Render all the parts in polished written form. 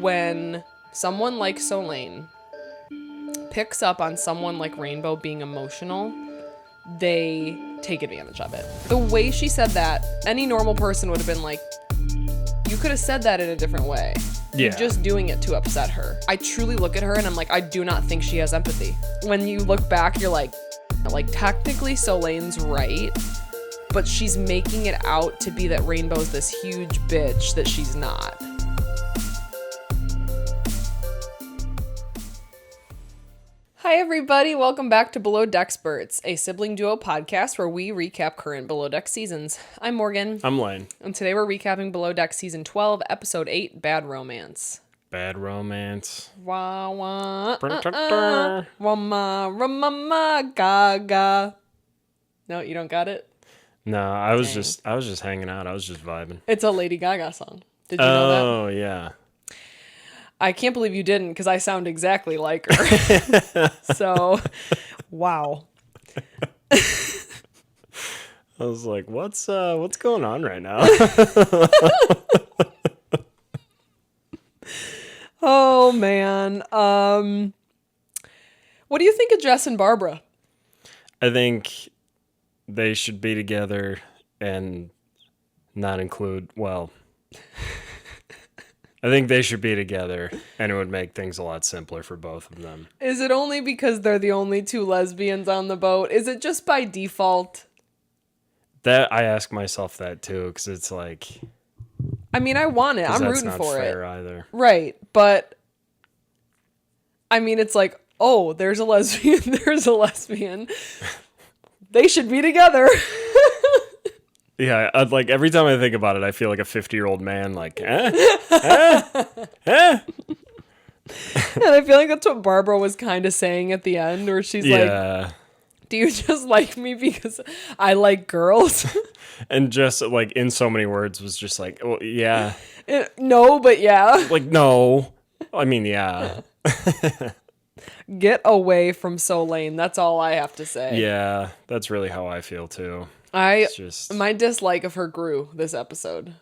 when someone like Solene picks up on someone like Rainbeau being emotional, they take advantage of it. The way she said that, any normal person would have been like, you could have said that in a different way. Yeah. You're just doing it to upset her. I truly look at her and I'm like, I do not think she has empathy. When you look back, you're like technically Solene's right, but she's making it out to be that Rainbow's this huge bitch that she's not. Hi everybody, welcome back to Below Deckspurts, a sibling duo podcast where we recap current Below Deck seasons. I'm Morgan. I'm Lane. And today we're recapping Below Deck Season 12, Episode 8, Bad Romance. Bad romance. Wah wah, wah gaga. No, you don't got it? No, I was just hanging out. I was just vibing. It's a Lady Gaga song. Did you know that? Oh, yeah. I can't believe you didn't because I sound exactly like her. So, wow. I was like, what's going on right now? Oh, man. What do you think of Jess and Barbara? I think they should be together and not include, well, I think they should be together and it would make things a lot simpler for both of them. Is it only because they're the only two lesbians on the boat? Is it just by default? That I ask myself that too, because it's like, I mean, I want it. I'm that's rooting not for fair it. Either. Right. But I mean, it's like, oh, there's a lesbian. There's a lesbian. They should be together. Yeah, like every time I think about it, I feel like a 50-year-old man, like, And I feel like that's what Barbara was kind of saying at the end, where she's like, do you just like me because I like girls? And just like in so many words was just like, well, yeah. No, but yeah. Like, no. I mean, yeah. Get away from Solene. That's all I have to say. Yeah, that's really how I feel too. My dislike of her grew this episode.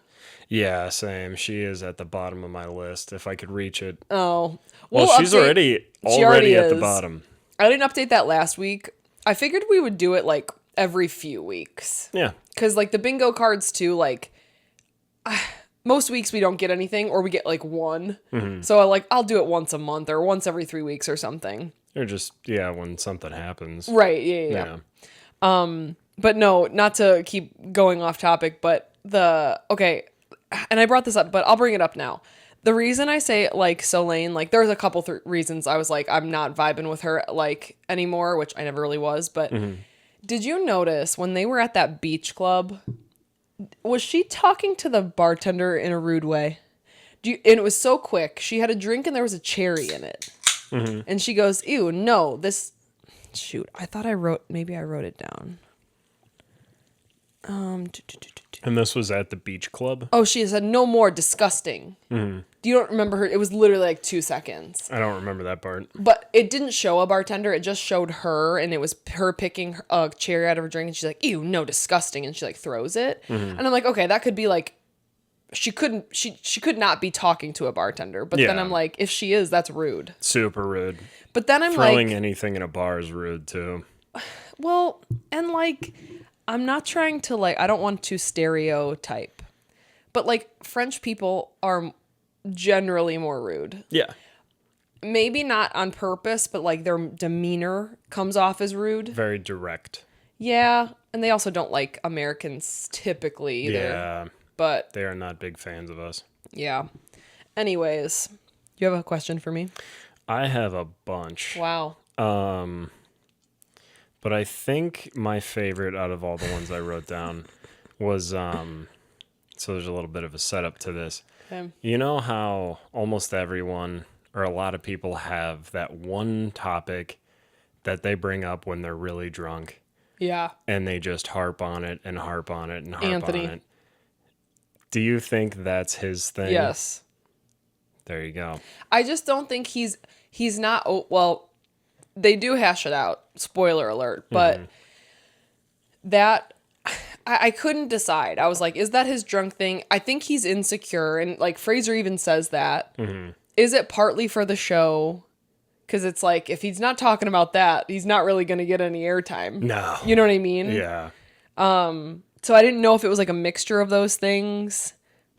Yeah, same. She is at the bottom of my list if I could reach it. Oh. Well, she's already at the bottom. I didn't update that last week. I figured we would do it like every few weeks. Yeah. Because like the bingo cards too, like most weeks we don't get anything or we get like one. Mm-hmm. So I'll do it once a month or once every 3 weeks or something. Or just, when something happens. Right. Yeah. But no, not to keep going off topic, but and I brought this up, but I'll bring it up now. The reason I say like Solene, like there's a couple reasons I was like, I'm not vibing with her like anymore, which I never really was. But Did you notice when they were at that beach club, was she talking to the bartender in a rude way? And it was so quick. She had a drink and there was a cherry in it. Mm-hmm. And she goes, ew, no, shoot, I thought maybe I wrote it down. And this was at the beach club? Oh, she said, no more, disgusting. Mm-hmm. You don't remember her? It was literally like 2 seconds. I don't remember that part. But it didn't show a bartender. It just showed her, and it was her picking a cherry out of her drink, and she's like, ew, no, disgusting. And she like throws it. Mm-hmm. And I'm like, okay, that could be like, she could not be talking to a bartender. But then I'm like, if she is, that's rude. Super rude. But then I'm throwing anything in a bar is rude too. Well, and like, I'm not trying to like, I don't want to stereotype, but like French people are generally more rude. Yeah. Maybe not on purpose, but like their demeanor comes off as rude. Very direct. Yeah. And they also don't like Americans typically either. Yeah. But they are not big fans of us. Yeah. Anyways, you have a question for me? I have a bunch. Wow. But I think my favorite out of all the ones I wrote down was, so there's a little bit of a setup to this. Okay. You know how almost everyone or a lot of people have that one topic that they bring up when they're really drunk? Yeah. And they just harp on it and harp on it and harp Anthony. on it. Do you think that's his thing? Yes. There you go. I just don't think he's not, well, they do hash it out. Spoiler alert. But that, I couldn't decide. I was like, is that his drunk thing? I think he's insecure. And like Fraser even says that. Mm-hmm. is it partly for the show? Because it's like, if he's not talking about that, he's not really going to get any airtime. No. You know what I mean? Yeah. So I didn't know if it was like a mixture of those things,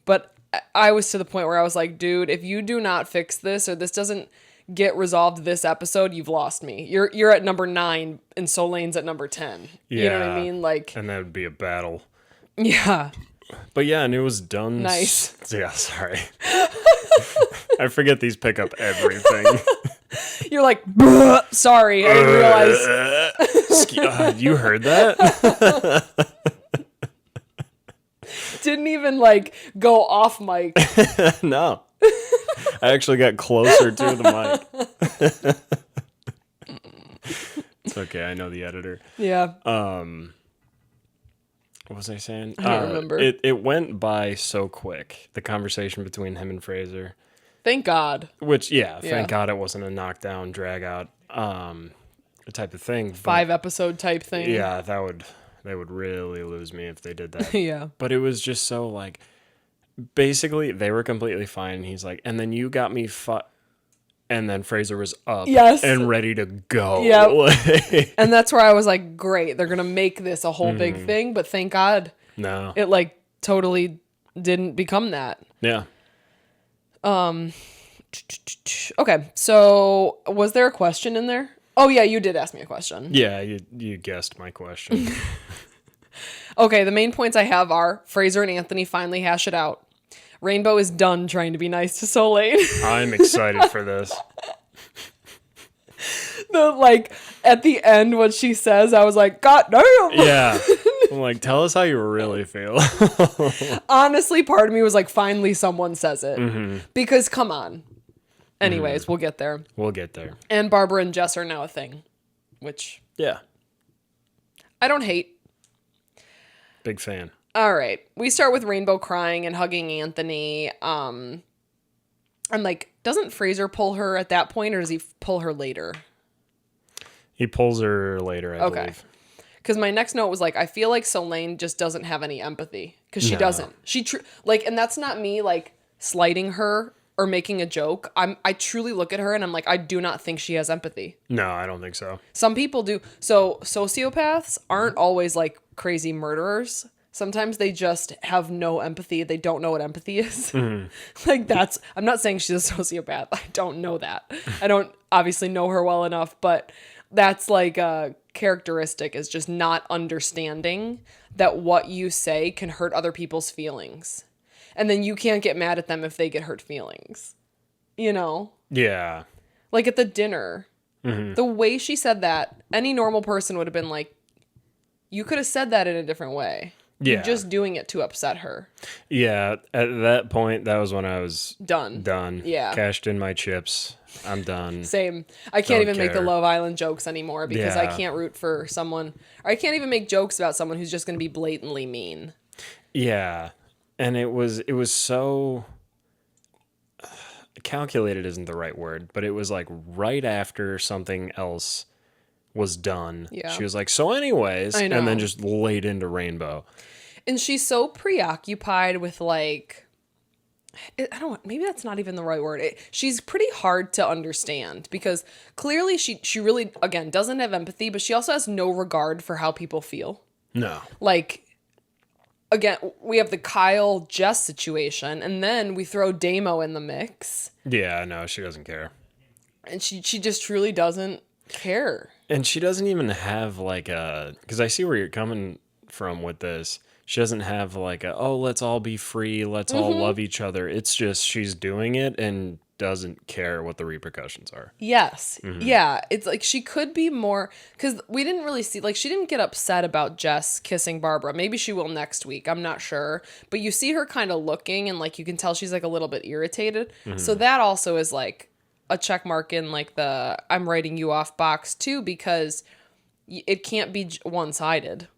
but I was to the point where I was like, dude, if you do not fix this or this doesn't get resolved this episode, you've lost me. You're at number 9 and Solene's at number 10. Yeah. You know what I mean? Like, and that would be a battle. Yeah. But yeah, and it was done. Nice. Yeah, sorry. I forget these pick up everything. You're like, sorry, I didn't realize. You heard that? Didn't even like go off mic. No. I actually got closer to the mic. It's okay, I know the editor. Yeah. What was I saying? I don't remember. It went by so quick, the conversation between him and Fraser. Thank God. Which, thank God it wasn't a knockdown, drag out type of thing. 5 episode type thing. Yeah, they would really lose me if they did that. Yeah. But it was just so like, basically they were completely fine. And he's like, and then you got me and then Fraser was up and ready to go. Yeah. And that's where I was like, great, they're going to make this a whole big thing. But thank God it like totally didn't become that. Yeah. Okay, so was there a question in there? Oh yeah, you did ask me a question. Yeah, you guessed my question. Okay, the main points I have are Fraser and Anthony finally hash it out. Rainbeau is done trying to be nice to Solene. I'm excited for this. At the end what she says, I was like, God damn. Yeah. I'm like, tell us how you really feel. Honestly, part of me was like, finally someone says it. Because come on. Anyways, we'll get there. We'll get there. And Barbara and Jess are now a thing. Which I don't hate. Big fan. All right. We start with Rainbeau crying and hugging Anthony. And like, doesn't Fraser pull her at that point, or does he pull her later? He pulls her later, I believe. Because my next note was like, I feel like Solene just doesn't have any empathy. Because she doesn't. She and that's not me like slighting her or making a joke. I truly look at her and I'm like, I do not think she has empathy. No, I don't think so. Some people do. So sociopaths aren't always like crazy murderers. Sometimes they just have no empathy. They don't know what empathy is. Like I'm not saying she's a sociopath. I don't know that. I don't obviously know her well enough, but that's like a characteristic, is just not understanding that what you say can hurt other people's feelings. And then you can't get mad at them if they get hurt feelings. You know? Yeah. Like at the dinner, the way she said that, any normal person would have been like, you could have said that in a different way. Yeah. You're just doing it to upset her. Yeah. At that point, that was when I was done. Yeah. Cashed in my chips. I'm done. Same. I can't even make the Love Island jokes anymore because I can't root for someone. Or I can't even make jokes about someone who's just going to be blatantly mean. Yeah. And it was so calculated isn't the right word, but it was like right after something else was done. Yeah. She was like, so anyways, and then just laid into Rainbeau. And she's so preoccupied with like, maybe that's not even the right word. She's pretty hard to understand because clearly she really, again, doesn't have empathy, but she also has no regard for how people feel. No. Like, again, we have the Kyle Jess situation, and then we throw Damo in the mix. Yeah, no, she doesn't care. And she just truly doesn't care. And she doesn't even have like because I see where you're coming from with this. She doesn't have like let's all be free, let's all love each other. It's just she's doing it and doesn't care what the repercussions are. Yes. Yeah. It's like she could be more, because we didn't really see, like, she didn't get upset about Jess kissing Barbara. Maybe she will next week. I'm not sure. But you see her kind of looking and like you can tell she's like a little bit irritated. So that also is like a check mark in like the I'm writing you off box too, because it can't be one-sided.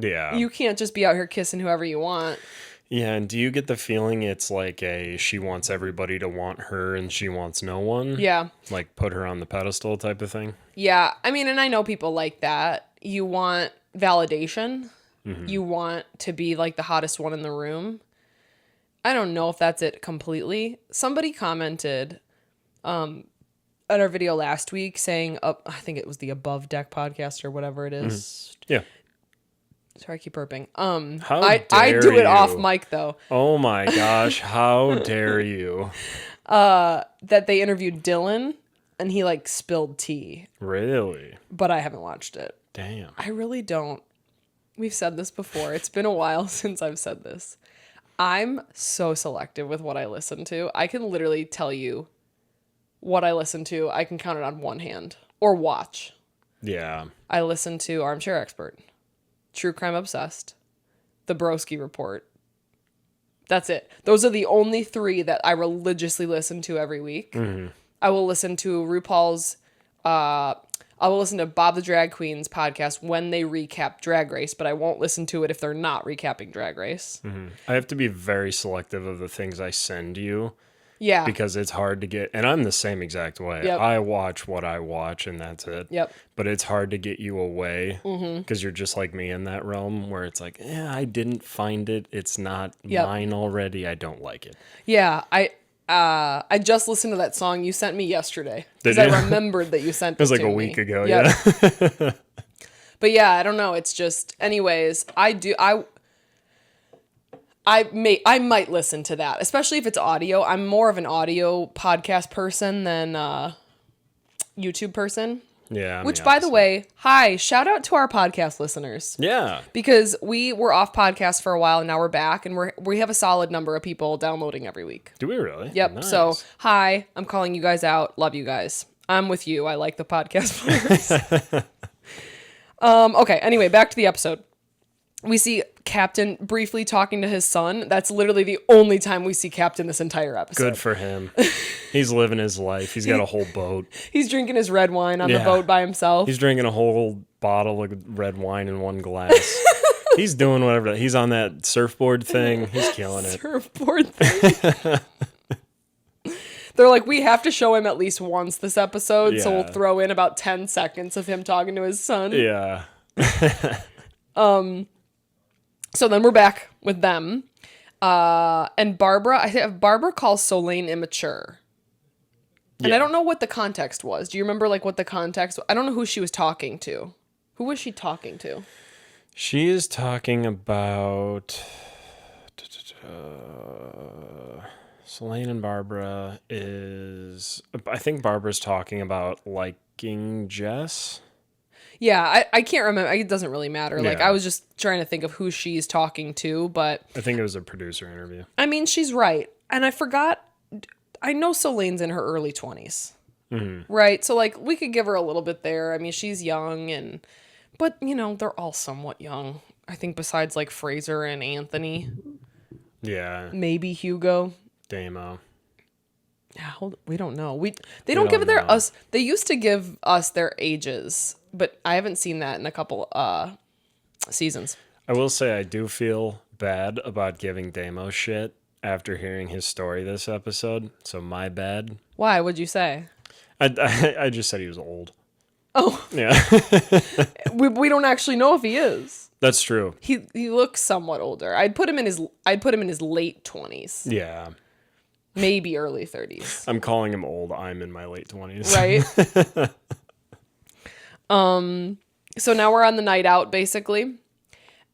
Yeah. You can't just be out here kissing whoever you want. Yeah, and do you get the feeling it's like she wants everybody to want her and she wants no one? Yeah. Like put her on the pedestal type of thing? Yeah. I mean, and I know people like that. You want validation. You want to be like the hottest one in the room. I don't know if that's it completely. Somebody commented at our video last week saying, I think it was the Above Deck podcast or whatever it is. Yeah. Sorry, I keep burping. How I dare do it you. off mic though. Oh my gosh, how dare you? That they interviewed Dylan and he like spilled tea. Really? But I haven't watched it. Damn. I really don't. We've said this before. It's been a while since I've said this. I'm so selective with what I listen to. I can literally tell you what I listen to. I can count it on one hand. Or watch. Yeah. I listen to Armchair Expert, True Crime Obsessed, The Broski Report. That's it. Those are the only 3 that I religiously listen to every week. Mm-hmm. I will listen to RuPaul's... I will listen to Bob the Drag Queen's podcast when they recap Drag Race, but I won't listen to it if they're not recapping Drag Race. Mm-hmm. I have to be very selective of the things I send you. Yeah. Because it's hard to get, and I'm the same exact way. Yep. I watch what I watch and that's it. Yep. But it's hard to get you away because you're just like me in that realm where it's like, I didn't find it. It's not mine already. I don't like it. Yeah. I just listened to that song you sent me yesterday because I remembered that you sent it. It was like to a me. week ago. Yep. Yeah. But yeah, I don't know. It's just, anyways, I might listen to that, especially if it's audio. I'm more of an audio podcast person than YouTube person. Yeah. Which, by the way, hi, shout out to our podcast listeners. Yeah. Because we were off podcast for a while and now we're back and we have a solid number of people downloading every week. Do we really? Yep. Nice. So, hi, I'm calling you guys out. Love you guys. I'm with you. I like the podcast players. Okay, anyway, back to the episode. We see Captain briefly talking to his son. That's literally the only time we see Captain this entire episode. Good for him. He's living his life. He's got a whole boat. He's drinking his red wine on the boat by himself. He's drinking a whole bottle of red wine in one glass. He's doing whatever. He's on that surfboard thing. He's killing it. Surfboard thing. They're like, we have to show him at least once this episode, so we'll throw in about 10 seconds of him talking to his son. Yeah. So then we're back with them. And Barbara calls Solene immature. And I don't know what the context was. Do you remember like what the context was? I don't know who she was talking to. Who was she talking to? She is talking about Solene and Barbara is... I think Barbara's talking about liking Jess. Yeah, I can't remember. It doesn't really matter. Like, I was just trying to think of who she's talking to, but... I think it was a producer interview. I mean, she's right. And I forgot... I know Solene's in her early 20s. Mm-hmm. Right? So, like, we could give her a little bit there. I mean, she's young and... But, you know, they're all somewhat young. I think besides, like, Fraser and Anthony. Yeah. Maybe Hugo. Damo. Yeah, we don't know. They don't give us... They used to give us their ages... But I haven't seen that in a couple seasons. I will say I do feel bad about giving Damo shit after hearing his story this episode. So my bad. Why? What'd you say? I just said he was old. Oh. Yeah. we don't actually know if he is. That's true. He looks somewhat older. I'd put him in his late 20s. Yeah. Maybe early 30s. I'm calling him old. I'm in my late 20s. Right? So now we're on the night out, basically.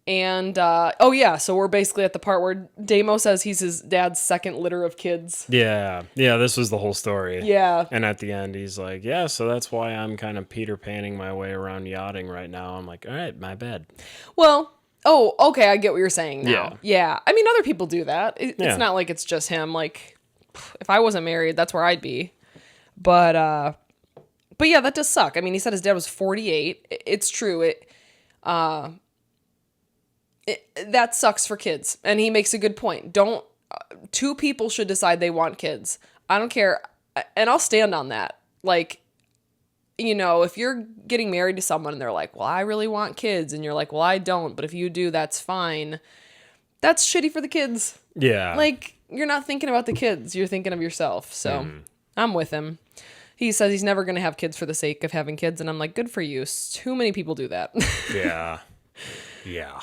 And, so we're basically at the part where Damo says he's his dad's second litter of kids. Yeah. Yeah, this was the whole story. Yeah. And at the end, he's like, yeah, so that's why I'm kind of Peter Panning my way around yachting right now. I'm like, all right, my bad. Well, okay, I get what you're saying now. Yeah. I mean, other people do that. It's not like it's just him. Like, if I wasn't married, that's where I'd be. But yeah, that does suck. I mean, he said his dad was 48. It's true. That sucks for kids. And he makes a good point. Two people should decide they want kids. I don't care. And I'll stand on that. Like, you know, if you're getting married to someone and they're like, well, I really want kids. And you're like, well, I don't. But if you do, that's fine. That's shitty for the kids. Yeah. Like, you're not thinking about the kids. You're thinking of yourself. So I'm with him. He says he's never going to have kids for the sake of having kids. And I'm like, good for you. Too many people do that. Yeah. Yeah.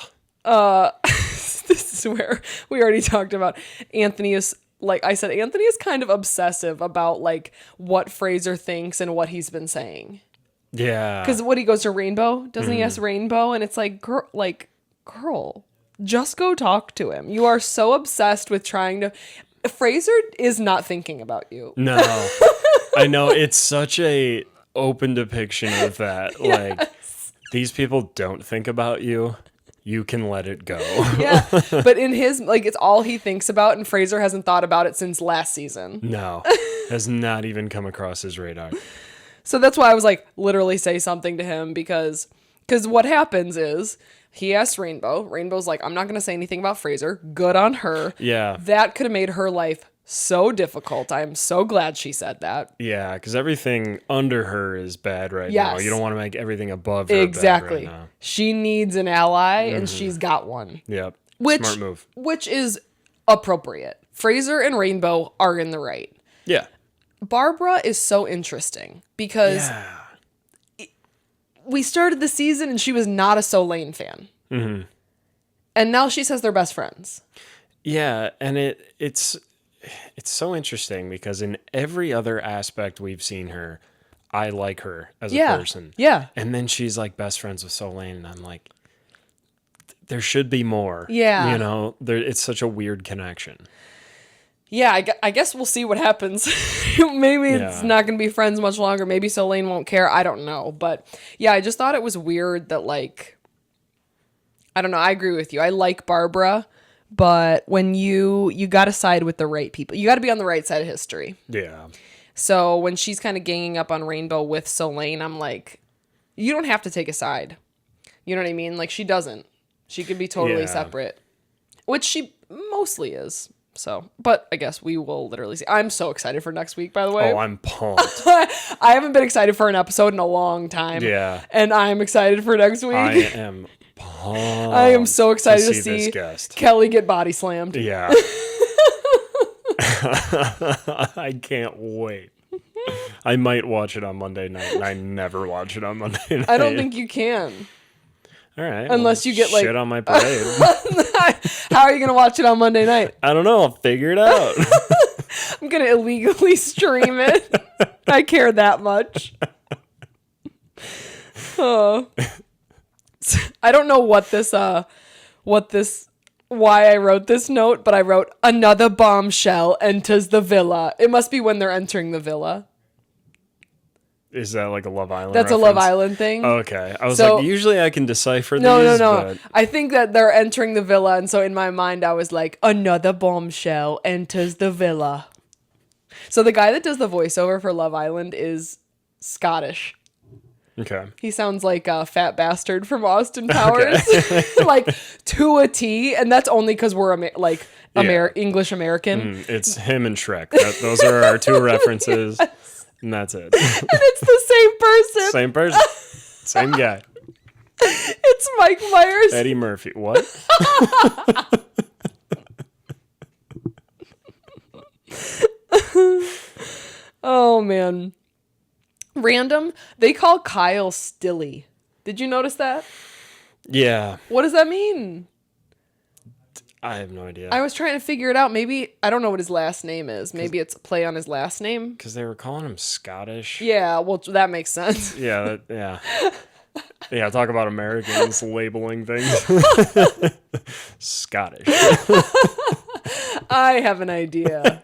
this is where we already talked about Anthony is, like I said, Anthony is kind of obsessive about like what Fraser thinks and what he's been saying. Yeah. Because when he goes to Rainbeau, doesn't he ask Rainbeau? And it's like, girl, just go talk to him. You are so obsessed with trying to. Fraser is not thinking about you. No, I know, it's such a open depiction of that. Yes. Like, these people don't think about you. You can let it go. Yeah, but in his, like, it's all he thinks about, and Fraser hasn't thought about it since last season. No, has not even come across his radar. So that's why I was like, literally say something to him, because what happens is he asks Rainbeau. Rainbow's like, I'm not going to say anything about Fraser. Good on her. Yeah. That could have made her life so difficult. I'm so glad she said that. Yeah, because everything under her is bad right now. Yes. You don't want to make everything above her Exactly. bad right now. She needs an ally, and she's got one. Yep. Which, Smart move. Which is appropriate. Fraser and Rainbeau are in the right. Yeah. Barbara is so interesting because we started the season and she was not a Solene fan. Mm-hmm. And now she says they're best friends. Yeah, and it's so interesting because in every other aspect we've seen her, I like her as a person. Yeah. And then she's like best friends with Solane, and I'm like, there should be more. Yeah. You know, it's such a weird connection. Yeah, I guess we'll see what happens. Maybe it's not going to be friends much longer. Maybe Solane won't care. I don't know. But yeah, I just thought it was weird that, like, I don't know. I agree with you. I like Barbara, but when you got to side with the right people. You got to be on the right side of history. Yeah. So when she's kind of ganging up on Rainbeau with Solane, I'm like, you don't have to take a side. You know what I mean? Like, she doesn't. She could be totally separate, which she mostly is. So, but I guess we will literally see. I'm so excited for next week, by the way. Oh, I'm pumped. I haven't been excited for an episode in a long time. Yeah. And I'm excited for next week. I am pumped. I am so excited to see this guest. Kelly get body slammed. Yeah. I can't wait. I might watch it on Monday night, and I never watch it on Monday night. I don't think you can. All right. Unless you get like shit on my parade. How are you going to watch it on Monday night? I don't know. I'll figure it out. I'm going to illegally stream it. I care that much. Oh. I don't know why I wrote this note, but I wrote another bombshell enters the villa. It must be when they're entering the villa. Is that like a Love Island That's reference? a Love Island thing. Okay. I was like, usually I can decipher these. No. But... I think that they're entering the villa, and so in my mind I was like, another bombshell enters the villa. So the guy that does the voiceover for Love Island is Scottish. Okay. He sounds like a fat bastard from Austin Powers. Okay. Like, to a T, and that's only because we're English American. It's him and Shrek. Those are our two references. Yes. And that's it. And it's the same person. Same person. Same guy. It's Mike Myers. Eddie Murphy. What? Oh, man. Random. They call Kyle Stilly. Did you notice that? Yeah. What does that mean? I have no idea. I was trying to figure it out. Maybe, I don't know what his last name is. Maybe it's a play on his last name. Because they were calling him Scottish. Yeah, well, that makes sense. Yeah, yeah. Yeah, talk about Americans labeling things. Scottish. I have an idea.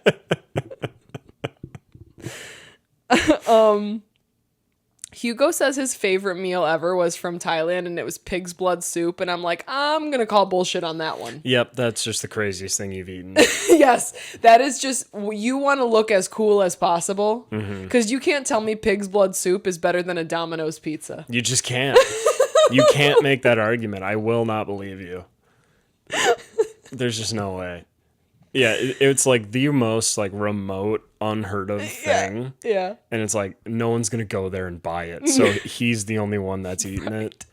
Hugo says his favorite meal ever was from Thailand, and it was pig's blood soup. And I'm like, I'm going to call bullshit on that one. Yep, that's just the craziest thing you've eaten. Yes, that is just, you want to look as cool as possible. Because you can't tell me pig's blood soup is better than a Domino's pizza. You just can't. You can't make that argument. I will not believe you. There's just no way. Yeah, it's like the most like remote, unheard of thing. Yeah. And it's like no one's gonna go there and buy it. So he's the only one that's eating it.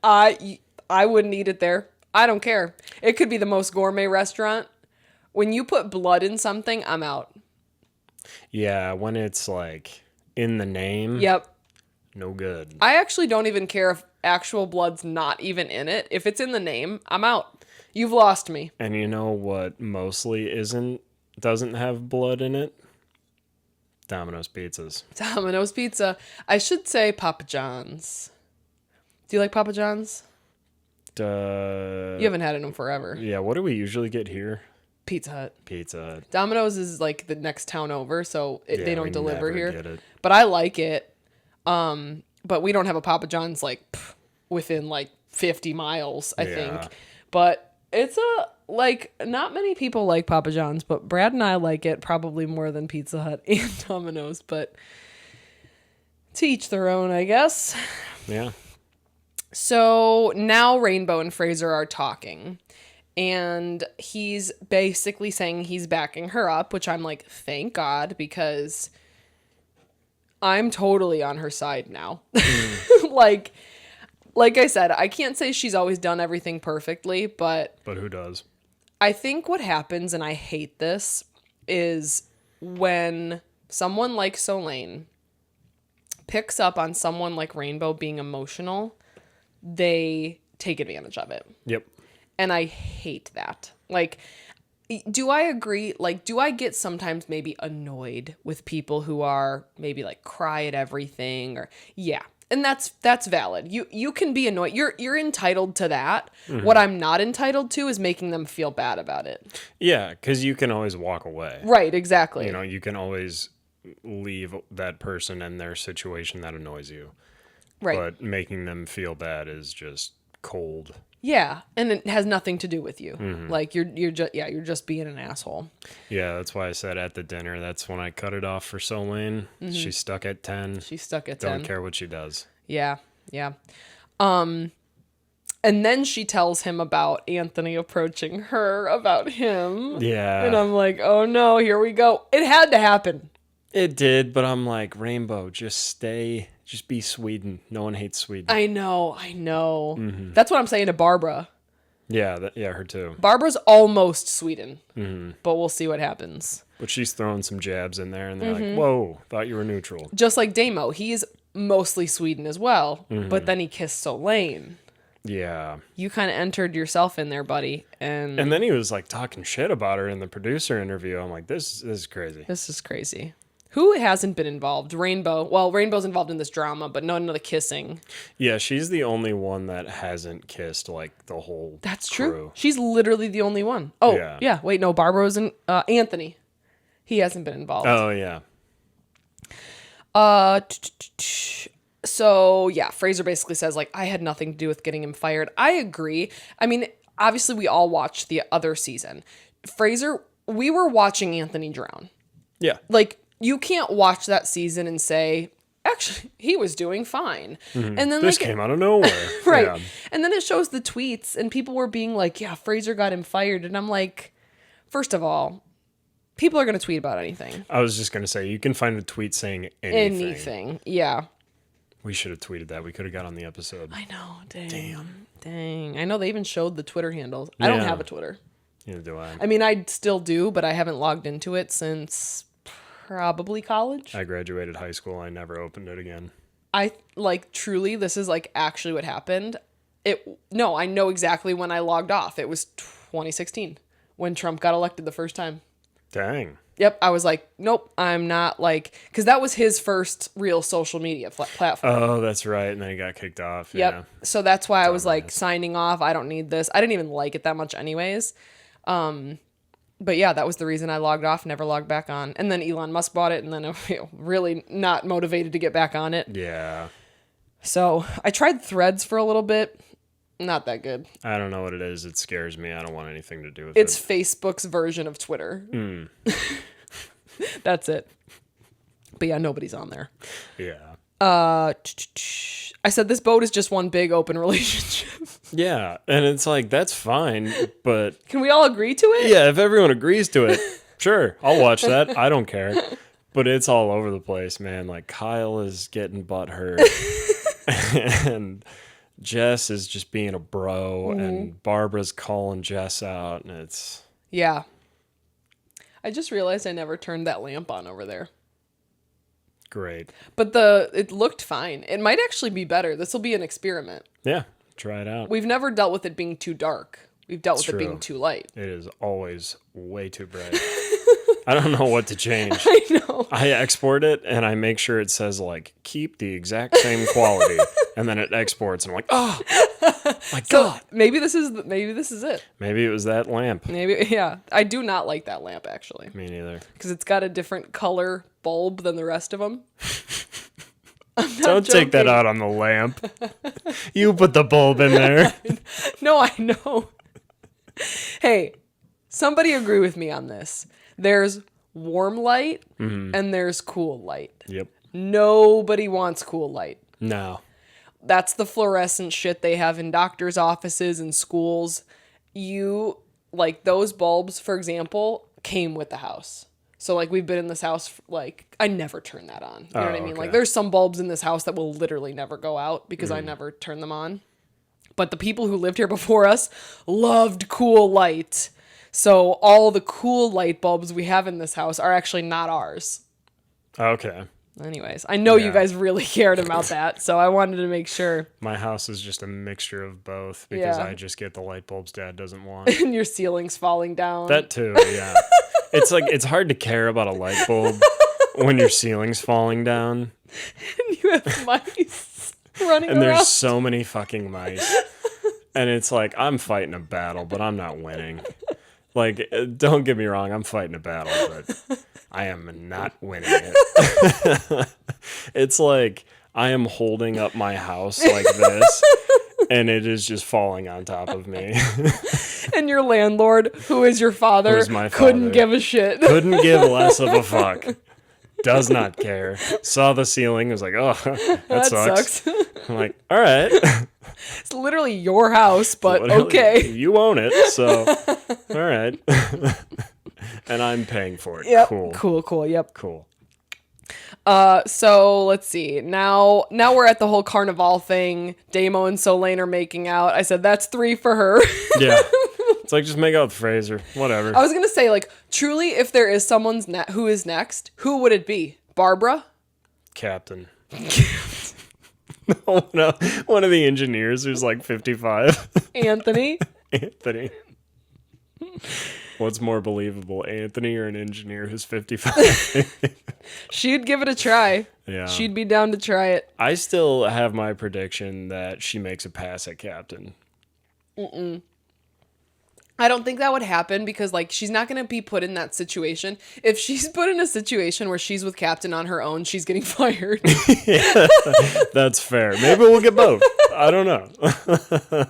I wouldn't eat it there. I don't care. It could be the most gourmet restaurant. When you put blood in something, I'm out. Yeah, when it's like in the name. Yep. No good. I actually don't even care if actual blood's not even in it. If it's in the name, I'm out. You've lost me. And you know what mostly doesn't have blood in it? Domino's pizzas. Domino's pizza. I should say Papa John's. Do you like Papa John's? You haven't had it in forever. Yeah, what do we usually get here? Pizza Hut. Pizza Hut. Domino's is like the next town over, so they don't deliver here. Get it. But I like it. But we don't have a Papa John's like within like 50 miles, I think. But it's not many people like Papa John's, but Brad and I like it probably more than Pizza Hut and Domino's, but to each their own, I guess. Yeah. So now Rainbeau and Fraser are talking, and he's basically saying he's backing her up, which I'm like, thank God, because I'm totally on her side now. Like I said, I can't say she's always done everything perfectly, but who does? I think what happens, and I hate this, is when someone like Solene picks up on someone like Rainbeau being emotional, they take advantage of it. Yep. And I hate that. Like, do I agree? Like, do I get sometimes maybe annoyed with people who are maybe like cry at everything or yeah. And that's valid. You can be annoyed. You're entitled to that. Mm-hmm. What I'm not entitled to is making them feel bad about it. Yeah, because you can always walk away. Right, exactly. You know, you can always leave that person and their situation that annoys you. Right. But making them feel bad is just cold. Yeah, and it has nothing to do with you. Mm-hmm. Like you're just being an asshole. Yeah, that's why I said at the dinner. That's when I cut it off for Solene. Mm-hmm. She's stuck at 10. She's stuck at 10. Don't care what she does. Yeah. And then she tells him about Anthony approaching her about him. Yeah. And I'm like, oh no, here we go. It had to happen. It did, but I'm like, Rainbeau, just be Sweden. No one hates Sweden. I know. Mm-hmm. That's what I'm saying to Barbara. Yeah, her too. Barbara's almost Sweden, but we'll see what happens. But she's throwing some jabs in there, and they're like, whoa, thought you were neutral. Just like Damo, he's mostly Sweden as well, but then he kissed Solene. Yeah. You kind of entered yourself in there, buddy. And then he was like talking shit about her in the producer interview. I'm like, this is crazy. This is crazy. Who hasn't been involved? Rainbeau. Well, Rainbow's involved in this drama, but none of the kissing. Yeah, she's the only one that hasn't kissed like the whole That's crew. True. She's literally the only one. Oh, yeah. Wait, no, Barbara's in Anthony. He hasn't been involved. Oh, yeah. So, yeah, Fraser basically says, like, I had nothing to do with getting him fired. I agree. I mean, obviously we all watched the other season. Fraser, we were watching Anthony drown. Yeah. Like, you can't watch that season and say, actually, he was doing fine. Mm-hmm. And then this came out of nowhere. Right. Yeah. And then it shows the tweets and people were being like, yeah, Fraser got him fired. And I'm like, first of all, people are going to tweet about anything. I was just going to say, you can find a tweet saying anything. Anything. Yeah. We should have tweeted that. We could have got on the episode. I know. Dang. I know they even showed the Twitter handles. I don't have a Twitter. Neither do I. I mean, I still do, but I haven't logged into it since probably college. I graduated high school. I never opened it again. I truly, this is like actually what happened. I know exactly when I logged off. It was 2016 when Trump got elected the first time. Dang. Yep. I was like, nope, I'm not because that was his first real social media platform. Oh, that's right. And then he got kicked off. Yep. Yeah. So that's why I was like signing off. I don't need this. I didn't even like it that much anyways. But yeah, that was the reason I logged off, never logged back on. And then Elon Musk bought it, and then I was really not motivated to get back on it. Yeah. So I tried Threads for a little bit. Not that good. I don't know what it is. It scares me. I don't want anything to do with it. It's Facebook's version of Twitter. That's it. But yeah, nobody's on there. Yeah. I said this boat is just one big open relationship. Yeah, and it's like, that's fine, but... Can we all agree to it? Yeah, if everyone agrees to it, sure, I'll watch that. I don't care. But it's all over the place, man. Like, Kyle is getting butthurt, and Jess is just being a bro, and Barbara's calling Jess out, and it's... Yeah. I just realized I never turned that lamp on over there. Great. But it looked fine. It might actually be better. This will be an experiment. Yeah, try it out. We've never dealt with it being too dark. we've dealt with True. it being too light. It is always way too bright. I don't know what to change. I know. I export it and I make sure it says like keep the exact same quality, and then it exports and I'm like, oh my god. Maybe this is it. Maybe it was that lamp. Maybe, yeah. I do not like that lamp actually. Me neither. Because it's got a different color bulb than the rest of them. Don't take that out on the lamp. You put the bulb in there. No, I know. Hey, somebody agree with me on this. There's warm light and there's cool light. Yep. Nobody wants cool light. No. That's the fluorescent shit they have in doctors' offices and schools. Like those bulbs, for example, came with the house. So like we've been in this house, like I never turn that on. You know what I mean? Okay. Like there's some bulbs in this house that will literally never go out because I never turn them on. But the people who lived here before us loved cool light. So all the cool light bulbs we have in this house are actually not ours. Okay. Anyways, I know you guys really cared about that, so I wanted to make sure. My house is just a mixture of both because Yeah. I just get the light bulbs Dad doesn't want. And your ceiling's falling down. That too, yeah. It's like it's hard to care about a light bulb when your ceiling's falling down. And you have mice running And around. there's so many fucking mice. And it's like, I'm fighting a battle, but I'm not winning. Like, don't get me wrong, I'm fighting a battle, but I am not winning it. It's like I am holding up my house like this, and it is just falling on top of me. And your landlord, who is your father, Who's my couldn't father. give a shit. Couldn't give less of a fuck. Does not care. Saw the ceiling, was like, oh, that sucks. I'm like, all right. It's literally your house, but Literally, okay. You own it, so all right. And I'm paying for it. Yep. Cool. Cool. Yep. Cool. So let's see. Now we're at the whole carnival thing. Damo and Solene are making out. I said that's 3 for her. Yeah. It's like, just make out with Fraser. Whatever. I was gonna say, like, truly, if there is someone's who is next, who would it be? Barbara? Captain. No, one of the engineers who's like 55. Anthony? Anthony. What's more believable, Anthony or an engineer who's 55? She'd give it a try. Yeah. She'd be down to try it. I still have my prediction that she makes a pass at Captain. I don't think that would happen because, like, she's not going to be put in that situation. If she's put in a situation where she's with Captain on her own, she's getting fired. That's fair. Maybe we'll get both. I don't know.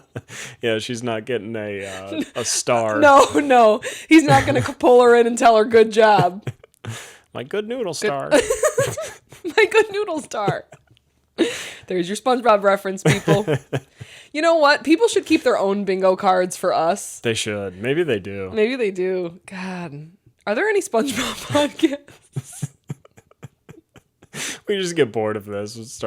Yeah, she's not getting a star. No. He's not going to pull her in and tell her, good job. My good noodle star. My good noodle star. There's your SpongeBob reference, people. You know what? People should keep their own bingo cards for us. They should. Maybe they do. Maybe they do. God. Are there any SpongeBob podcasts? We just get bored of this.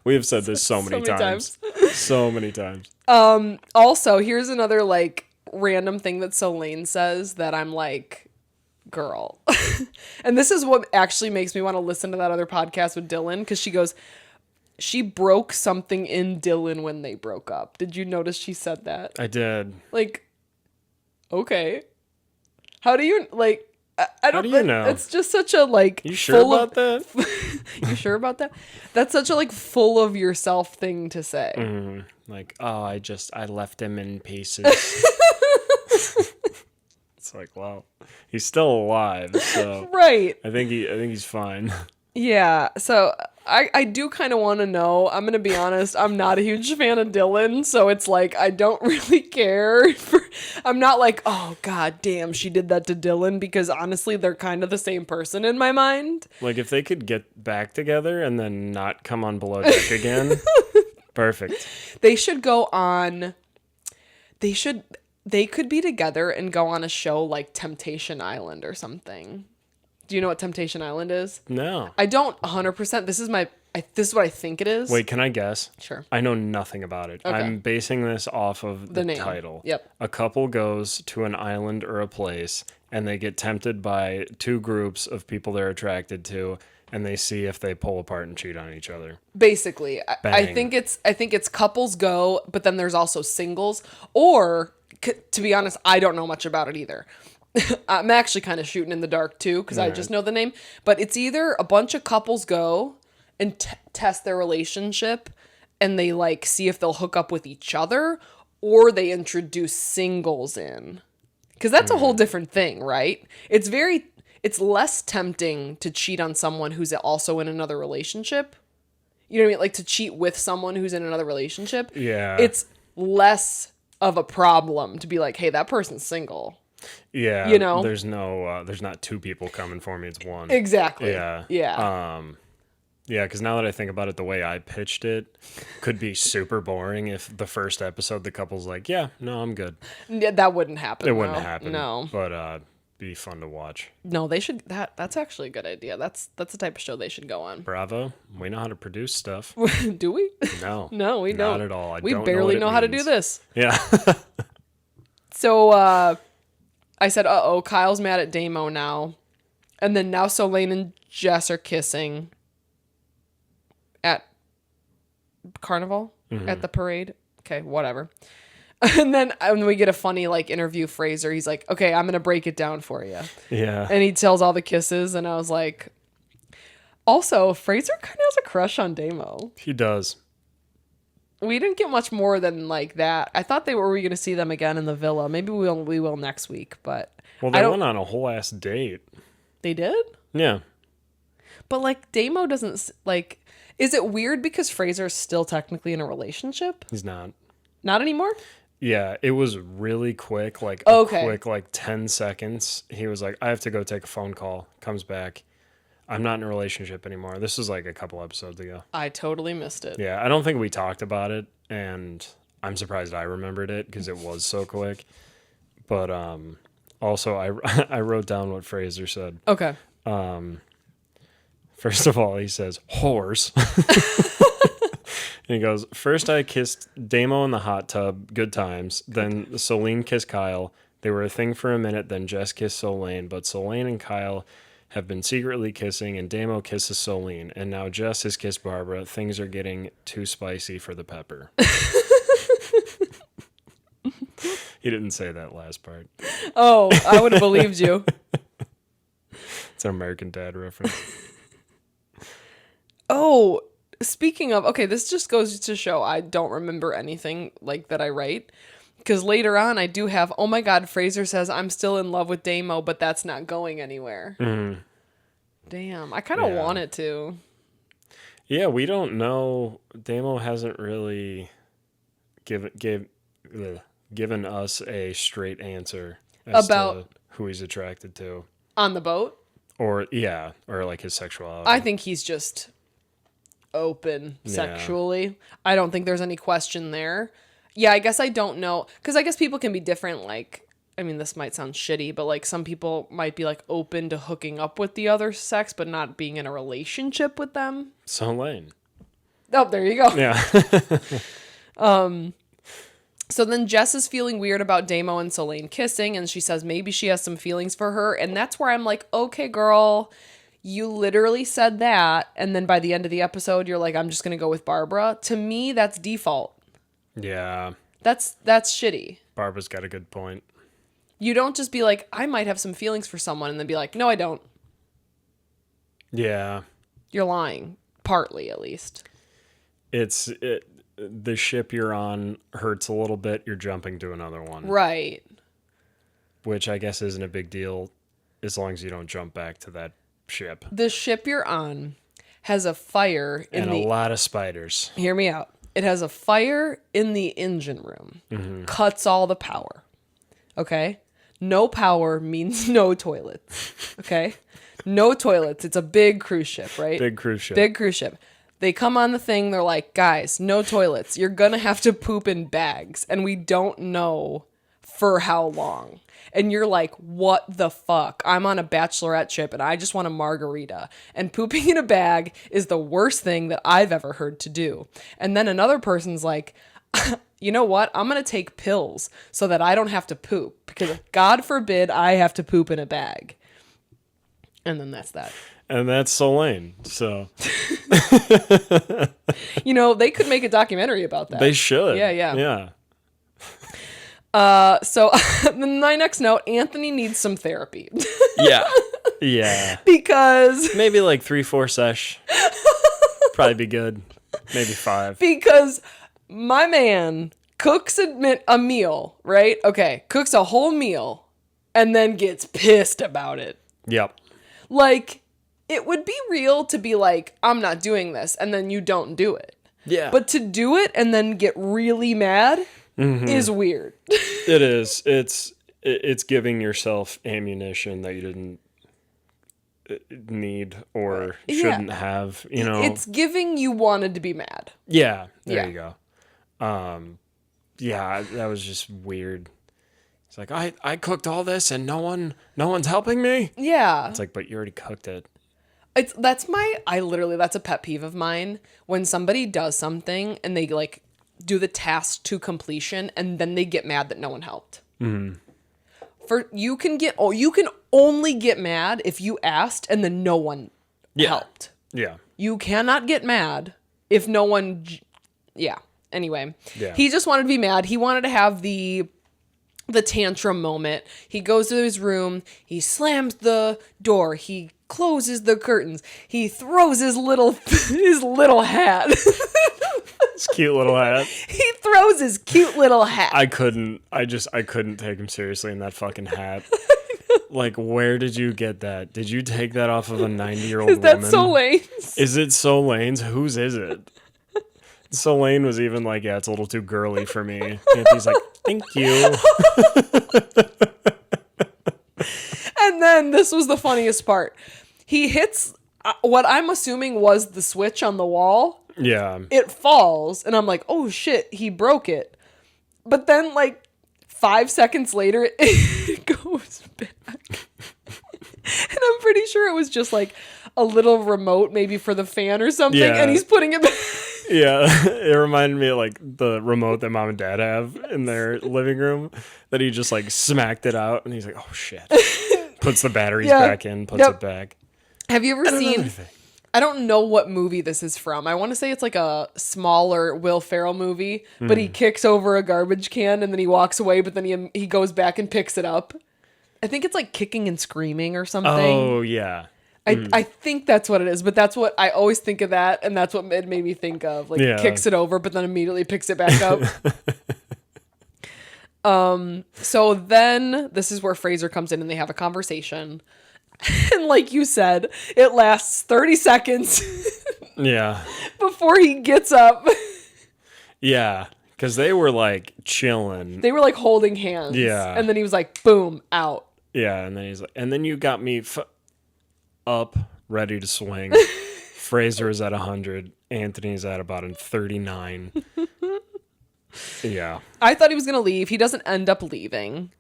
We have said this so many times. So many times. Also, here's another, like, random thing that Solene says that I'm like, girl. And this is what actually makes me want to listen to that other podcast with Dylan, because she goes, she broke something in Dylan when they broke up. Did you notice she said that? I did. Like, okay. How do you, like, I don't How do you know? It's just such a, like, You sure about that? You sure about that? That's such a, like, full of yourself thing to say. Like, oh, I left him in pieces. It's like, wow, he's still alive, so Right. I think he's fine. Yeah, so I do kind of want to know. I'm going to be honest, I'm not a huge fan of Dylan, so it's like I don't really care. I'm not like, oh, god damn, she did that to Dylan, because honestly, they're kind of the same person in my mind. Like, if they could get back together and then not come on Below Deck again, perfect. They should go on... They could be together and go on a show like Temptation Island or something. Do you know what Temptation Island is? No. I don't 100%. This is what I think it is. Wait, can I guess? Sure. I know nothing about it. Okay. I'm basing this off of the name. title. Yep. A couple goes to an island or a place, and they get tempted by 2 groups of people they're attracted to, and they see if they pull apart and cheat on each other. Basically, I Bang. think it's couples go, but then there's also singles, or to be honest, I don't know much about it either. I'm actually kind of shooting in the dark too, because I just know the name. But it's either a bunch of couples go and test their relationship, and they like see if they'll hook up with each other, or they introduce singles in. Because that's a whole different thing, right? It's less tempting to cheat on someone who's also in another relationship. You know what I mean? Like to cheat with someone who's in another relationship. Yeah. It's less of a problem to be like, hey, that person's single. Yeah. You know? There's not two people coming for me. It's one. Exactly. Yeah. Yeah. Yeah, because now that I think about it, the way I pitched it could be super boring if the first episode the couple's like, yeah, no, I'm good. Yeah, that wouldn't happen. It wouldn't happen. No. But be fun to watch. No, they should. That's actually a good idea. That's the type of show they should go on. Bravo. We know how to produce stuff. Do we? No. No, we don't. Not at all. We barely know how to do this. Yeah. So I said, uh-oh, Kyle's mad at Damo now. And then now Solene and Jess are kissing at Carnival, at the parade. Okay, whatever. And then we get a funny like interview Fraser. He's like, okay, I'm going to break it down for you. Yeah. And he tells all the kisses. And I was like, also, Fraser kind of has a crush on Damo. He does. We didn't get much more than like that. I thought we were going to see them again in the villa. Maybe we will next week, but well, they went on a whole ass date. They did? Yeah. But like Damo doesn't like. Is it weird because Fraser's still technically in a relationship? He's not. Not anymore? Yeah, it was really quick, like okay. quick, like 10 seconds. He was like, I have to go take a phone call. Comes back. I'm not in a relationship anymore. This was like a couple episodes ago. I totally missed it. Yeah, I don't think we talked about it, and I'm surprised I remembered it because it was so quick. But also, I wrote down what Fraser said. Okay. First of all, he says, whores. And he goes, first I kissed Damo in the hot tub, good times. Then Solene kissed Kyle. They were a thing for a minute. Then Jess kissed Solene. But Solene and Kyle have been secretly kissing, and Damo kisses Solene. And now Jess has kissed Barbara. Things are getting too spicy for the pepper. He didn't say that last part. Oh, I would have believed you. It's an American Dad reference. Oh, speaking of, okay, this just goes to show I don't remember anything like that I write. Because later on I do have, oh my God, Fraser says I'm still in love with Damo, but that's not going anywhere. Mm-hmm. Damn, I kind of want it to. Yeah, we don't know. Damo hasn't really given us a straight answer as about to who he's attracted to. On the boat? Or like his sexuality. I think he's just open sexually. I don't think there's any question there. Yeah, I guess I don't know. Because I guess people can be different. Like, I mean, this might sound shitty, but like some people might be like open to hooking up with the other sex, but not being in a relationship with them. Solene. Oh, there you go. Yeah. So then Jess is feeling weird about Damo and Solene kissing, and she says maybe she has some feelings for her. And that's where I'm like, okay, girl, you literally said that. And then by the end of the episode, you're like, I'm just going to go with Barbara. To me, that's default. Yeah. That's shitty. Barbara's got a good point. You don't just be like, I might have some feelings for someone, and then be like, no, I don't. Yeah. You're lying. Partly, at least. The ship you're on hurts a little bit, you're jumping to another one. Right. Which I guess isn't a big deal as long as you don't jump back to that ship. The ship you're on has a fire and a lot of spiders. Hear me out. It has a fire in the engine room. Mm-hmm. Cuts all the power. Okay? No power means no toilets. Okay? No toilets. It's a big cruise ship, right? Big cruise ship. Big cruise ship. They come on the thing, they're like, guys, no toilets. You're gonna have to poop in bags. And we don't know for how long. And you're like, what the fuck? I'm on a bachelorette trip and I just want a margarita. And pooping in a bag is the worst thing that I've ever heard to do. And then another person's like, you know what? I'm gonna take pills so that I don't have to poop. Because God forbid I have to poop in a bag. And then that's that. And that's Solene. So, you know, they could make a documentary about that. They should. Yeah. So my next note, Anthony needs some therapy. Yeah. Yeah. Because maybe like 3-4 sesh. Probably be good. Maybe 5. Because my man cooks a meal, right? Okay, cooks a whole meal and then gets pissed about it. Yep. Like, it would be real to be like, I'm not doing this, and then you don't do it. Yeah. But to do it and then get really mad is weird. It is. It's giving yourself ammunition that you didn't need or shouldn't have, you know. It's giving you wanted to be mad. Yeah. There you go. Yeah, that was just weird. It's like, I cooked all this and no one's helping me. Yeah. It's like, but you already cooked it. That's a pet peeve of mine when somebody does something and they like do the task to completion and then they get mad that no one helped. You can only get mad if you asked and then no one helped. Yeah. You cannot get mad if no one. Anyway, Yeah. He just wanted to be mad. He wanted to have the tantrum moment. He goes to his room. He slams the door. He closes the curtains. He throws his little hat. His cute little hat. He throws his cute little hat. I couldn't take him seriously in that fucking hat. Like, where did you get that? Did you take that off of a 90-year-old woman? Is that Solene's? Is it Solene's? Whose is it? Solene was even like, yeah, it's a little too girly for me. And he's like, thank you. And then this was the funniest part. He hits what I'm assuming was the switch on the wall. Yeah. It falls, and I'm like, oh shit, he broke it. But then, like, 5 seconds later, it goes back. And I'm pretty sure it was just like a little remote, maybe for the fan or something, and he's putting it back. Yeah, it reminded me of like the remote that mom and dad have in their living room that he just like smacked it out, and he's like, oh shit. Puts the batteries back in, puts it back. Have you ever seen... I don't know what movie this is from. I want to say it's like a smaller Will Ferrell movie, but he kicks over a garbage can and then he walks away, but then he goes back and picks it up. I think it's like Kicking and Screaming or something. Oh, yeah. I think that's what it is, but that's what I always think of that, and that's what it made me think of. Like, kicks it over, but then immediately picks it back up. So then this is where Fraser comes in and they have a conversation. And like you said, it lasts 30 seconds. Yeah. Before he gets up. Yeah. Because they were like chilling. They were like holding hands. Yeah. And then he was like, boom, out. Yeah. And then he's like, and then you got me up, ready to swing. Fraser is at 100. Anthony's at about a 39. Yeah. I thought he was going to leave. He doesn't end up leaving.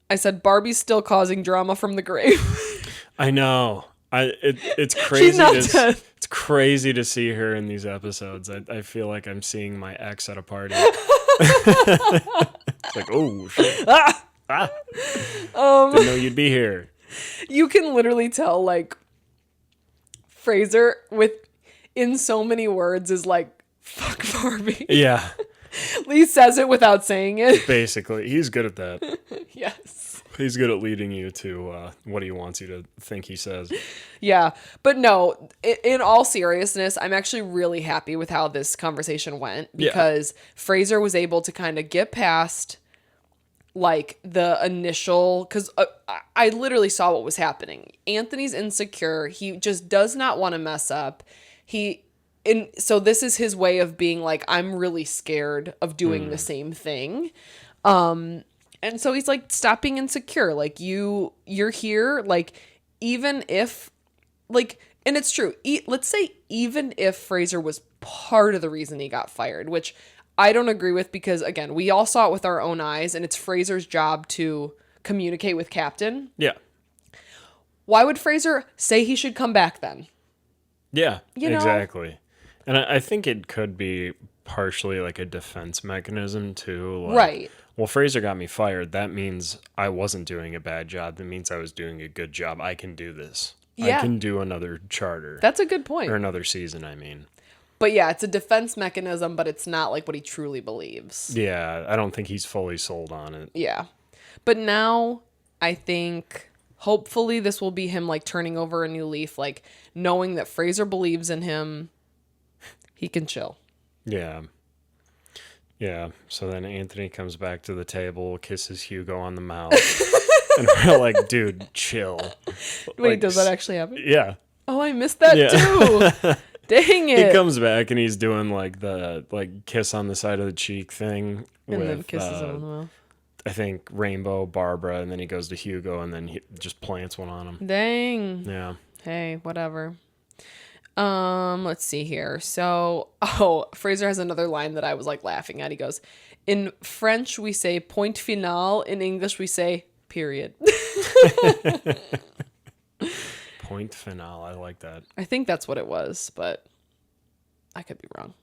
I said, Barbie's still causing drama from the grave. I know. It's crazy. She's not dead. It's crazy to see her in these episodes. I feel like I'm seeing my ex at a party. It's like, oh shit. Didn't know you'd be here. You can literally tell, like, Fraser in so many words is like, fuck Barbie. Yeah. He says it without saying it. Basically, he's good at that. Yes. He's good at leading you to what he wants you to think he says. Yeah. But no, in all seriousness, I'm actually really happy with how this conversation went because Fraser was able to kind of get past like the initial, because I literally saw what was happening. Anthony's insecure. He just does not want to mess up. So this is his way of being like, I'm really scared of doing the same thing. And so he's like, stop being insecure. Like you're here. Like, even if like, and it's true. Let's say even if Fraser was part of the reason he got fired, which I don't agree with because again, we all saw it with our own eyes and it's Fraser's job to communicate with Captain. Yeah. Why would Fraser say he should come back then? Yeah, exactly. And I think it could be partially like a defense mechanism too. Like, right. Well, Fraser got me fired. That means I wasn't doing a bad job. That means I was doing a good job. I can do this. Yeah. I can do another charter. That's a good point. Or another season, I mean. But yeah, it's a defense mechanism, but it's not like what he truly believes. Yeah, I don't think he's fully sold on it. Yeah. But now I think hopefully this will be him like turning over a new leaf, like knowing that Fraser believes in him. He can chill. Yeah. Yeah. So then Anthony comes back to the table, kisses Hugo on the mouth. And we're like, dude, chill. Wait, like, does that actually happen? Yeah. Oh, I missed that too. Dang it. He comes back and he's doing like the kiss on the side of the cheek thing. And with, then kisses him on the mouth. I think Rainbow, Barbara, and then he goes to Hugo and then he just plants one on him. Dang. Yeah. Hey, whatever. Let's see here. So, Fraser has another line that I was like laughing at. He goes, in French, we say point final. In English, we say period. Point final. I like that. I think that's what it was, but I could be wrong.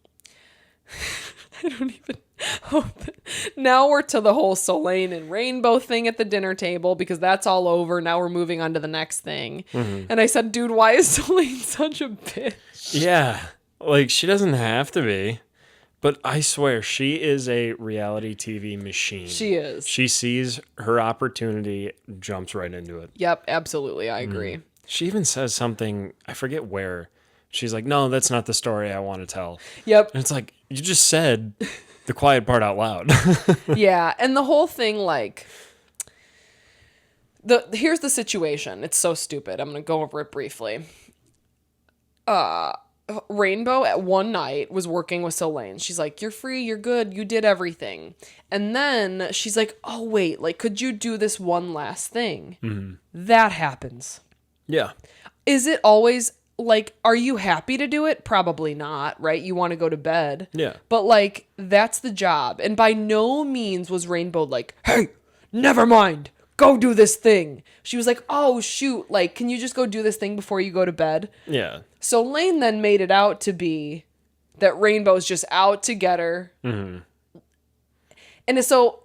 I don't even hope. Now we're to the whole Solene and Rainbeau thing at the dinner table because that's all over. Now we're moving on to the next thing. Mm-hmm. And I said, dude, why is Solene such a bitch? Yeah. Like, she doesn't have to be. But I swear, she is a reality TV machine. She is. She sees her opportunity, jumps right into it. Yep, absolutely. I agree. She even says something, I forget where. She's like, no, that's not the story I want to tell. Yep. And it's like, you just said the quiet part out loud. Yeah. And the whole thing, like, here's the situation. It's so stupid. I'm going to go over it briefly. Rainbeau at one night was working with Solene. She's like, you're free, you're good, you did everything. And then she's like, oh, wait, like, could you do this one last thing? Mm-hmm. That happens. Yeah. Is it always, like, are you happy to do it? Probably not, right? You want to go to bed. Yeah. But, like, that's the job. And by no means was Rainbeau like, hey, never mind, go do this thing. She was like, oh, shoot, like, can you just go do this thing before you go to bed? Yeah. Solene then made it out to be that Rainbow's just out to get her. Mm-hmm. And so...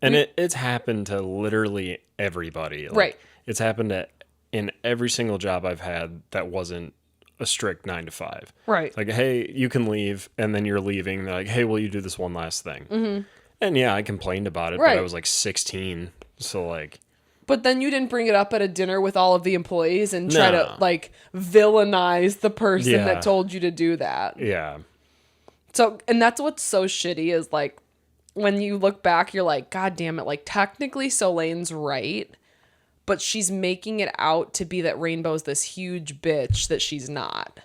and it's happened to literally everybody. Like, right. It's happened in every single job I've had that wasn't a strict 9 to 5. Right. It's like, hey, you can leave, and then you're leaving. They're like, hey, will you do this one last thing? Mm-hmm. And yeah, I complained about it, right. But I was like 16, so like... But then you didn't bring it up at a dinner with all of the employees and try to, like, villainize the person that told you to do that. Yeah. So, and that's what's so shitty is, like, when you look back, you're like, God damn it. Like, technically Solene's right, but she's making it out to be that Rainbow's this huge bitch that she's not.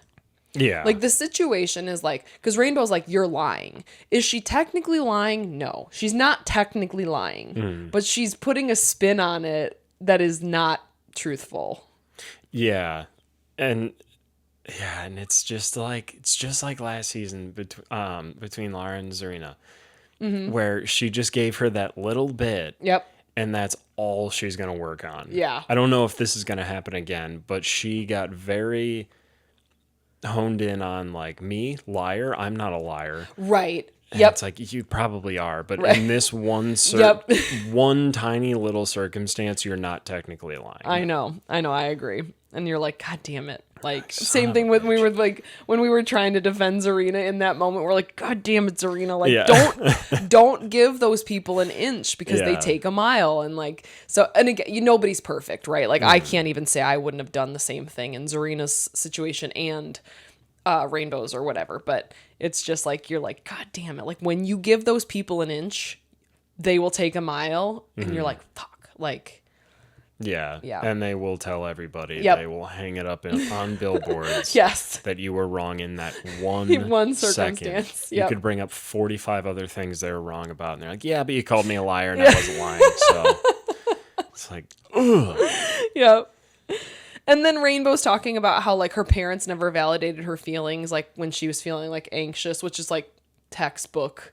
Yeah. Like, the situation is like, because Rainbow's like, you're lying. Is she technically lying? No. She's not technically lying, but she's putting a spin on it that is not truthful. Yeah. And it's just like last season between Lara and Zarina, where she just gave her that little bit. Yep. And that's all she's going to work on. Yeah. I don't know if this is going to happen again, but she got very honed in on like, me, liar, I'm not a liar. Right. And yep. It's like, you probably are, but right. in this one one tiny little circumstance, you're not technically lying. I know, I agree. And you're like, God damn it. Like, same thing with when we were trying to defend Zarina in that moment, we're like, God damn it, Zarina. Like, don't give those people an inch because they take a mile. And like, so, and again, nobody's perfect, right? Like, I can't even say I wouldn't have done the same thing in Zarina's situation and Rainbow's or whatever. But it's just like, you're like, God damn it. Like, when you give those people an inch, they will take a mile. And you're like, fuck. Like, yeah. And they will tell everybody. Yep. They will hang it up on billboards. Yes. That you were wrong in that one circumstance. Second. Yep. You could bring up 45 other things they were wrong about. And they're like, yeah, but you called me a liar and I wasn't lying. So it's like, ugh. Yep. And then Rainbow's talking about how like her parents never validated her feelings, like when she was feeling like anxious, which is like textbook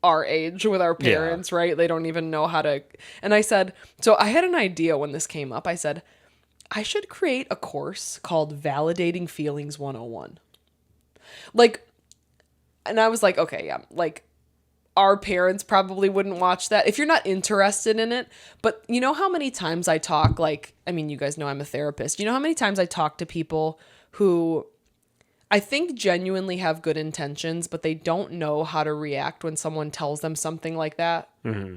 our age with our parents, right? They don't even know how to. And I said, so I had an idea when this came up. I said, I should create a course called Validating Feelings 101. Like, and I was like, okay, yeah, like our parents probably wouldn't watch that if you're not interested in it. But you know how many times I talk, like, I mean, you guys know I'm a therapist. You know how many times I talk to people who I think genuinely have good intentions, but they don't know how to react when someone tells them something like that. Mm-hmm.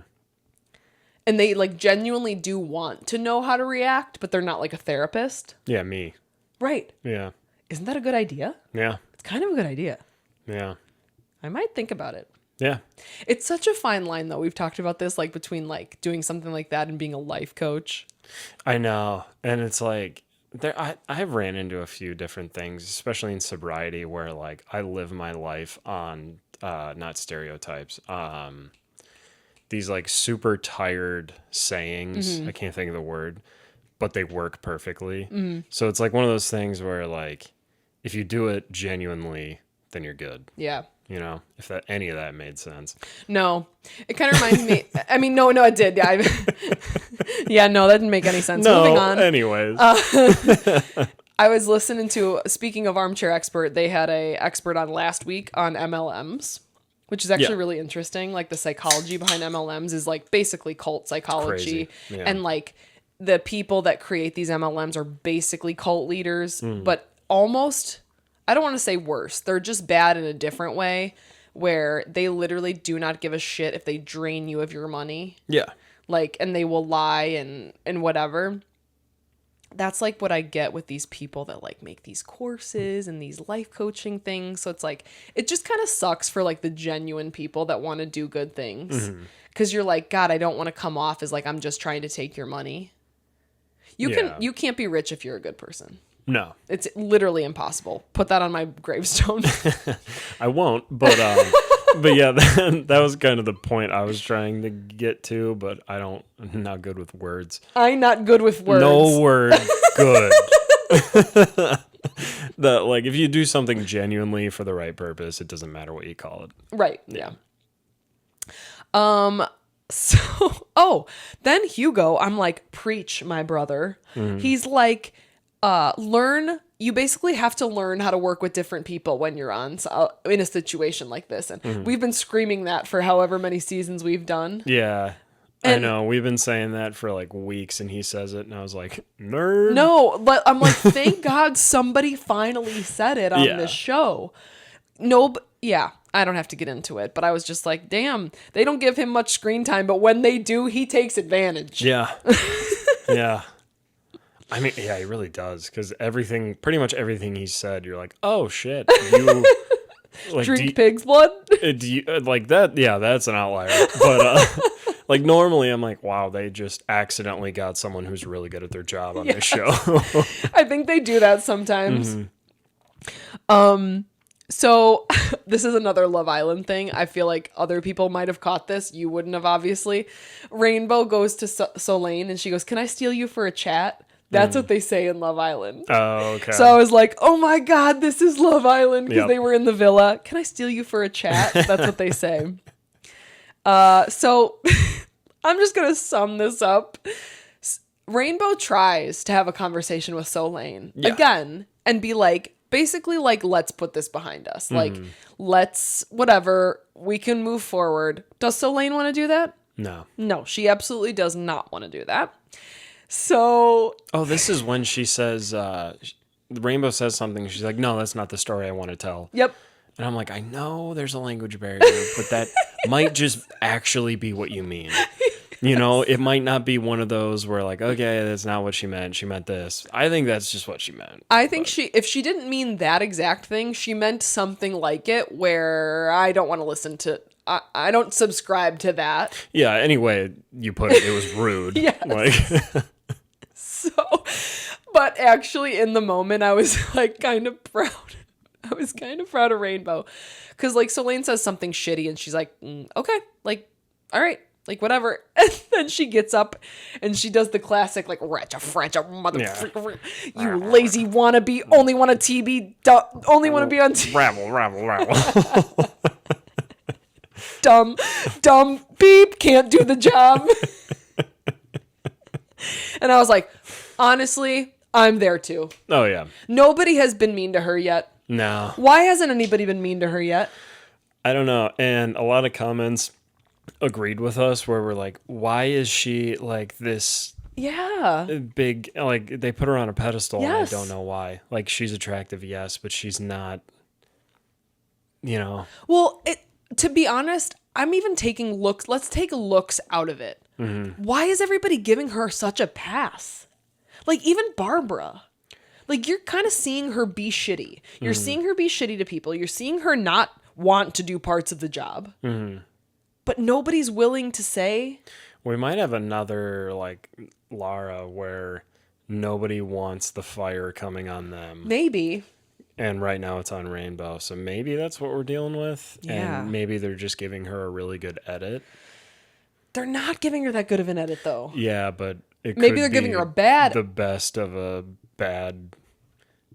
And they like genuinely do want to know how to react, but they're not like a therapist. Yeah, me. Right. Yeah. Isn't that a good idea? Yeah. It's kind of a good idea. Yeah. I might think about it. Yeah. It's such a fine line, though. We've talked about this, like between like doing something like that and being a life coach. I know. And it's like, I have ran into a few different things, especially in sobriety, where like I live my life on not stereotypes, these like super tired sayings. Mm-hmm. I can't think of the word, but they work perfectly. Mm-hmm. So it's like one of those things where like if you do it genuinely, then you're good. Yeah. You know, if that any of that made sense. No, it kind of reminds me. I mean, no, it did. Yeah, yeah, no, that didn't make any sense. No, moving on. Anyways, I was listening to. Speaking of armchair expert, they had a expert on last week on MLMs, which is actually really interesting. Like the psychology behind MLMs is like basically cult psychology, and like the people that create these MLMs are basically cult leaders, but almost. I don't want to say worse. They're just bad in a different way where they literally do not give a shit if they drain you of your money. Yeah. Like, and they will lie and whatever. That's like what I get with these people that like make these courses and these life coaching things. So it's like, it just kind of sucks for like the genuine people that want to do good things. Cause you're like, God, I don't want to come off as like, I'm just trying to take your money. You can't be rich if you're a good person. No. It's literally impossible. Put that on my gravestone. I won't, but yeah, that was kind of the point I was trying to get to, but I'm not good with words. I'm not good with words. No word good. Like if you do something genuinely for the right purpose, it doesn't matter what you call it. Right. Yeah. So, then Hugo, I'm like, preach, my brother. He's like, you basically have to learn how to work with different people when you're in a situation like this. And we've been screaming that for however many seasons we've done. Yeah. I know. We've been saying that for like weeks and he says it and I was like, nerd. No, but I'm like, thank God somebody finally said it on this show. No, yeah, I don't have to get into it, but I was just like, damn, they don't give him much screen time, but when they do, he takes advantage. Yeah. Yeah. I mean, yeah, he really does. Because pretty much everything he said, you're like, oh shit, you like, drink pig's blood? Do you, like that? Yeah, that's an outlier. But like normally I'm like, wow, they just accidentally got someone who's really good at their job on this show. I think they do that sometimes. So this is another Love Island thing. I feel like other people might have caught this. You wouldn't have, obviously. Rainbeau goes to Solene and she goes, can I steal you for a chat? That's what they say in Love Island. Oh, okay. So I was like, oh my God, this is Love Island because they were in the villa. Can I steal you for a chat? That's what they say. So I'm just going to sum this up. Rainbeau tries to have a conversation with Solene again and be like, basically like, let's put this behind us. Like, let's, whatever, we can move forward. Does Solene want to do that? No. No, she absolutely does not want to do that. So... Oh, this is when she says, Rainbeau says something. She's like, no, that's not the story I want to tell. Yep. And I'm like, I know there's a language barrier, but that might just actually be what you mean. You know, it might not be one of those where like, okay, that's not what she meant. She meant this. I think that's just what she meant. I think if she didn't mean that exact thing, she meant something like it where I don't want to listen to... I don't subscribe to that. Yeah, anyway, you put it, it was rude. Yes. Like... So, but actually in the moment, I was like kind of proud. I was kind of proud of Rainbeau. Because like Solene says something shitty and she's like, okay, like, all right, like whatever. And then she gets up and she does the classic like, ratcha, fratcha, motherfucker, you lazy wannabe, only want to TB, only want to be on TV. Rabble. Dumb, beep, can't do the job. And I was like, honestly, I'm there too. Oh, yeah. Nobody has been mean to her yet. No. Why hasn't anybody been mean to her yet? I don't know. And a lot of comments agreed with us where we're like, why is she like this Yeah. big, like they put her on a pedestal. Yes. And I don't know why. Like she's attractive, yes, but she's not, you know. Well, to be honest, I'm even taking looks. Let's take looks out of it. Mm-hmm. Why is everybody giving her such a pass? Like even Barbara. Like you're kind of seeing her be shitty. You're seeing her be shitty to people. You're seeing her not want to do parts of the job. Mm-hmm. But nobody's willing to say. We might have another like Lara where nobody wants the fire coming on them. Maybe. And right now it's on Rainbeau. So maybe that's what we're dealing with. Yeah. And maybe they're just giving her a really good edit. They're not giving her that good of an edit though. Yeah, but maybe they're giving her a bad. The best of a bad,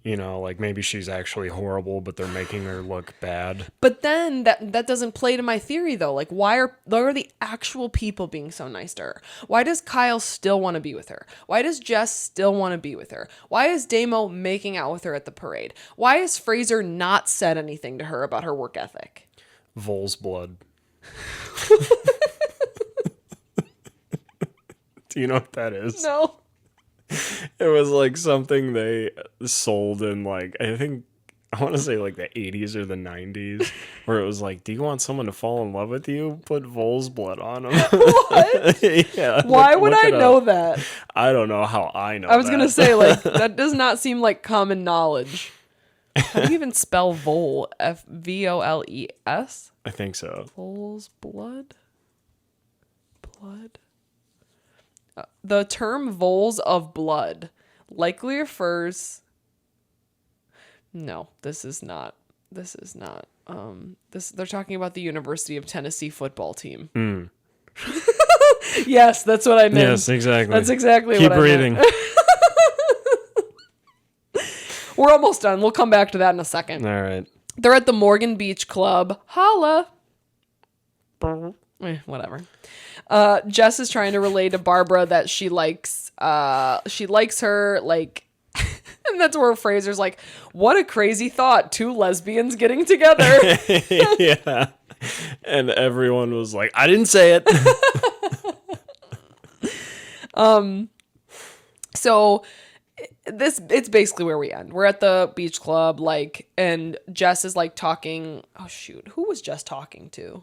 you know, like maybe she's actually horrible, but they're making her look bad. But then that doesn't play to my theory though. Like why are the actual people being so nice to her? Why does Kyle still want to be with her? Why does Jess still want to be with her? Why is Damo making out with her at the parade? Why has Fraser not said anything to her about her work ethic? Vol's blood. Do you know what that is? No. It was like something they sold in like, I want to say like the 80s or the 90s, where it was like, do you want someone to fall in love with you? Put Vol's blood on them. What? Yeah. Why would I know that? I don't know how I know I was that. going to say, like, that does not seem like common knowledge. How do you even spell Vol? Voles? I think so. Vol's blood? Blood? The term voles of blood likely refers. No, this is not. They're talking about the University of Tennessee football team. Mm. Yes, that's what I meant. Yes, exactly. That's exactly Keep what reading. I meant. We're almost done. We'll come back to that in a second. All right. They're at the Morgan Beach Club. Holla. Whatever. Jess is trying to relay to Barbara that she likes her, like, and that's where Fraser's like, what a crazy thought, 2 lesbians getting together. Yeah. And everyone was like, I didn't say it. So it's basically where we end. We're at the beach club, like, and Jess is like talking. Oh shoot, who was Jess talking to?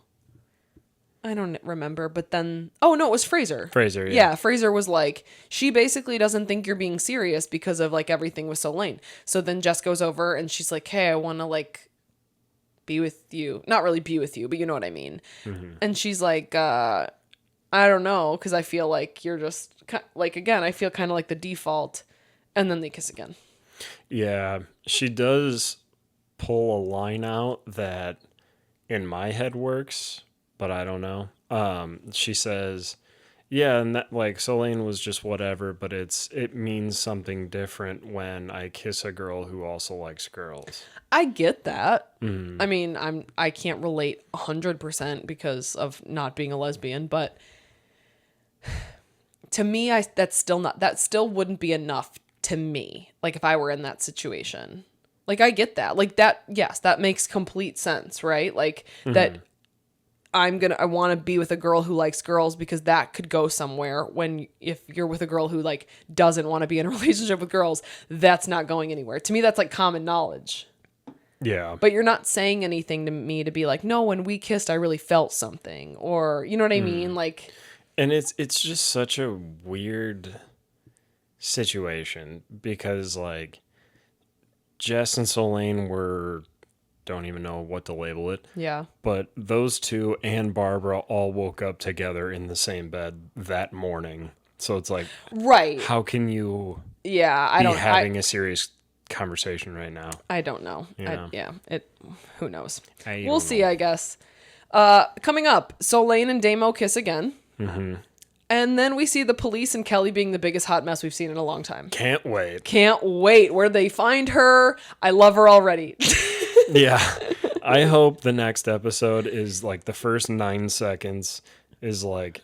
I don't remember, but then, oh no, it was Fraser. Fraser, yeah. Yeah, Fraser was like, she basically doesn't think you're being serious because of like everything with Solene. So then Jess goes over and she's like, hey, I want to like be with you. Not really be with you, but you know what I mean. Mm-hmm. And she's like, I don't know, because I feel like you're just, like, again, I feel kind of like the default. And then they kiss again. Yeah, she does pull a line out that in my head works, but I don't know. She says, yeah, and that, like, Solene was just whatever, but it means something different when I kiss a girl who also likes girls. I get that. Mm. I mean, I can't relate 100% because of not being a lesbian, but to me, that still wouldn't be enough to me. Like if I were in that situation, like I get that, like that, yes, that makes complete sense, right? Like that I want to be with a girl who likes girls because that could go somewhere when, if you're with a girl who like doesn't want to be in a relationship with girls, that's not going anywhere. To me, that's like common knowledge. Yeah. But you're not saying anything to me to be like, no, when we kissed, I really felt something, or you know what I mean? Like, and it's just such a weird situation because like Jess and Solene don't even know what to label it. Yeah. But those two and Barbara all woke up together in the same bed that morning. So it's like, right. How can you having a serious conversation right now? I don't know. Who knows? We'll see, know. I guess. Coming up, Solene and Damo kiss again. Mm-hmm. And then we see the police and Kelly being the biggest hot mess we've seen in a long time. Can't wait. Where they find her. I love her already. Yeah. I hope the next episode is like the first 9 seconds is like,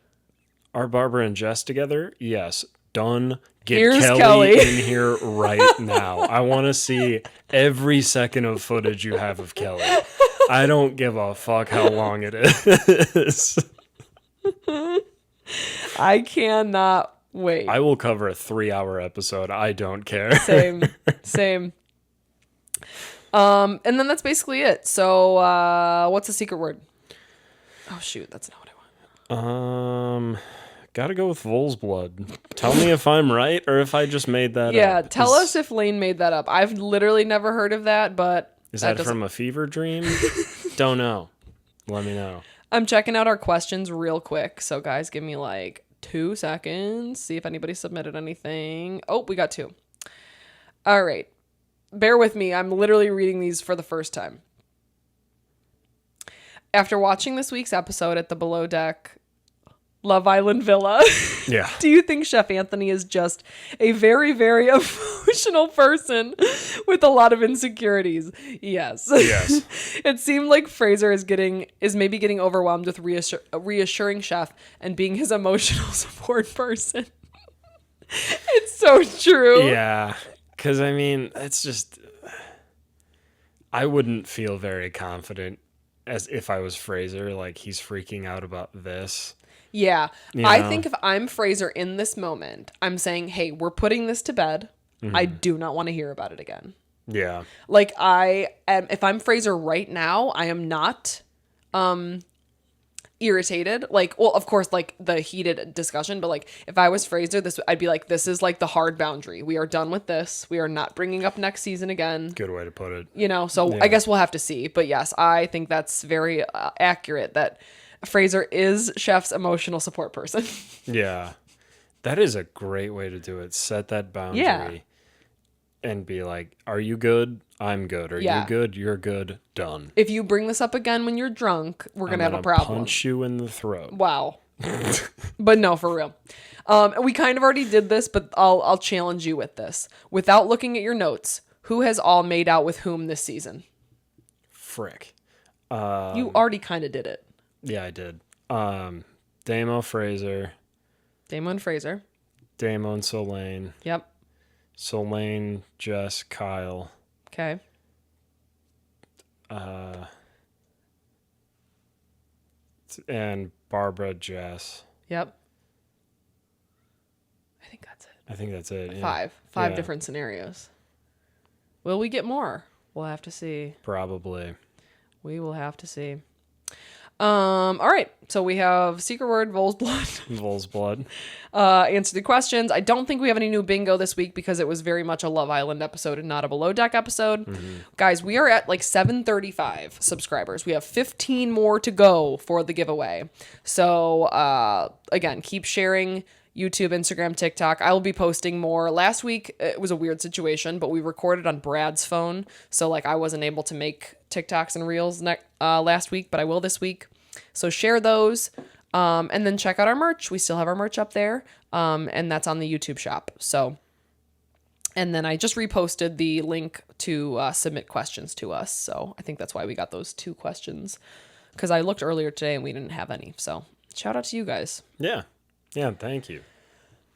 are Barbara and Jess together? Yes. Done. Here's Kelly in here right now. I want to see every second of footage you have of Kelly. I don't give a fuck how long it is. I cannot Wait. I will cover a 3-hour episode. I don't care. Same. And then that's basically it. So, what's the secret word? Oh shoot, that's not what I want. Gotta go with Vol's blood. Tell me if I'm right or if I just made that up. Yeah, tell us if Lane made that up. I've literally never heard of that, but is that from a fever dream? Don't know. Let me know. I'm checking out our questions real quick. So guys, give me like 2 seconds. See if anybody submitted anything. Oh, we got 2. All right. Bear with me. I'm literally reading these for the first time. After watching this week's episode at the Below Deck Love Island Villa, yeah. Do you think Chef Anthony is just a very, very emotional person with a lot of insecurities? Yes. It seemed like Fraser is maybe getting overwhelmed with reassuring Chef and being his emotional support person. It's so true. Yeah. Because, I mean, it's just... I wouldn't feel very confident as if I was Fraser. Like, he's freaking out about this. Yeah. You know? I think if I'm Fraser in this moment, I'm saying, hey, we're putting this to bed. Mm-hmm. I do not want to hear about it again. Yeah. Like, if I'm Fraser right now, I am not irritated. Like, well, of course, like the heated discussion, but like if I was Fraser, I'd be like, this is like the hard boundary. We are done with this. We are not bringing up next season again. Good way to put it. You know, so yeah. I guess we'll have to see. But yes, I think that's very accurate that Fraser is Chef's emotional support person. Yeah. That is a great way to do it. Set that boundary. Yeah. And be like, are you good? I'm good. Are you good? You're good. Done. If you bring this up again when you're drunk, we're going to have a problem. Punch you in the throat. Wow. But no, for real. We kind of already did this, but I'll challenge you with this. Without looking at your notes, who has all made out with whom this season? Frick. You already kind of did it. Yeah, I did. Damo Fraser. Damo and Fraser. Damo and Solene. Yep. Solene, Jess, Kyle. Okay. And Barbara, Jess. Yep. I think that's it. Yeah. Five different scenarios. Will we get more? We'll have to see. Probably. We will have to see. All right. So we have secret word, Vol's blood. Vol's blood. Answer the questions. I don't think we have any new bingo this week because it was very much a Love Island episode and not a Below Deck episode. Mm-hmm. Guys, we are at like 735 subscribers. We have 15 more to go for the giveaway. So, again, keep sharing YouTube, Instagram, TikTok. I will be posting more. Last week, it was a weird situation, but we recorded on Brad's phone. So, like, I wasn't able to make TikToks and Reels last week, but I will this week. So share those. And then check out our merch. We still have our merch up there. And that's on the YouTube shop. So, and then I just reposted the link to submit questions to us. So I think that's why we got those 2 questions. Because I looked earlier today and we didn't have any. So shout out to you guys. Yeah. Yeah, thank you.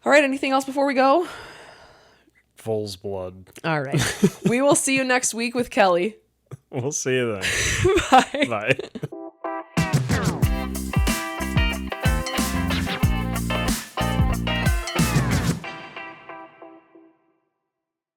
All right, anything else before we go? Vol's blood. All right. We will see you next week with Kelly. We'll see you then. Bye. Bye.